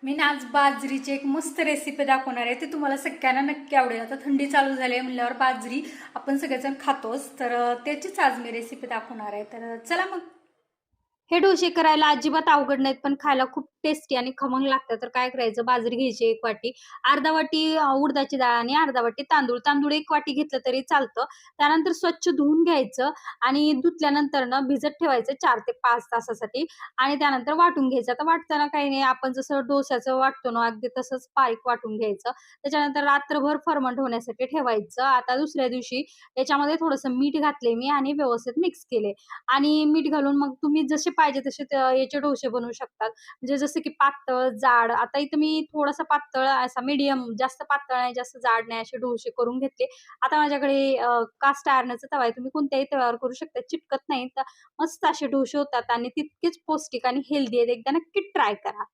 मी ना आज बाजरीची एक मस्त रेसिपी दाखवणार आहे. ती तुम्हाला सगळ्यांना नक्की आवडेल. आता थंडी चालू झाली आहे म्हणल्यावर बाजरी आपण सगळेजण खातोच. तर त्याचीच आज मी रेसिपी दाखवणार आहे. तर चला मग. हे डोसे करायला अजिबात अवघड नाहीत, पण खायला खूप टेस्टी आणि खमंग लागतात. तर काय करायचं, बाजरी घ्यायची 1 वाटी, अर्धा वाटी उडदाची डाळ आणि अर्धा वाटी तांदूळ. तांदूळ 1 वाटी घेतलं तरी चालतं. त्यानंतर स्वच्छ धुवून घ्यायचं आणि धुतल्यानंतर ना भिजत ठेवायचं 4 ते 5 तासासाठी आणि त्यानंतर वाटून घ्यायचं. आता वाटताना काही नाही, आपण जसं डोश्याचं वाटतो ना, अगदी तसंच बारीक वाटून घ्यायचं. त्याच्यानंतर रात्रभर फर्मंट होण्यासाठी ठेवायचं. आता दुसऱ्या दिवशी याच्यामध्ये थोडंसं मीठ घातले मी आणि व्यवस्थित मिक्स केले. आणि मीठ घालून मग तुम्ही जसे पाहिजे तसे याचे डोसे बनवू शकतात. म्हणजे जसं की पातळ, जाड. आता इथं मी थोडासा पातळ असा मीडियम, जास्त पातळ नाही, जास्त जाड नाही असे डोसे करून घेतले. आता माझ्याकडे कास्ट आयर्नचा तवा आहे. तुम्ही कोणत्याही तव्यावर करू शकता. चिटकत नाही. तर मस्त असे डोसे होतात आणि तितकेच पौष्टिक आणि हेल्दी आहेत. एकदा नक्की ट्राय करा.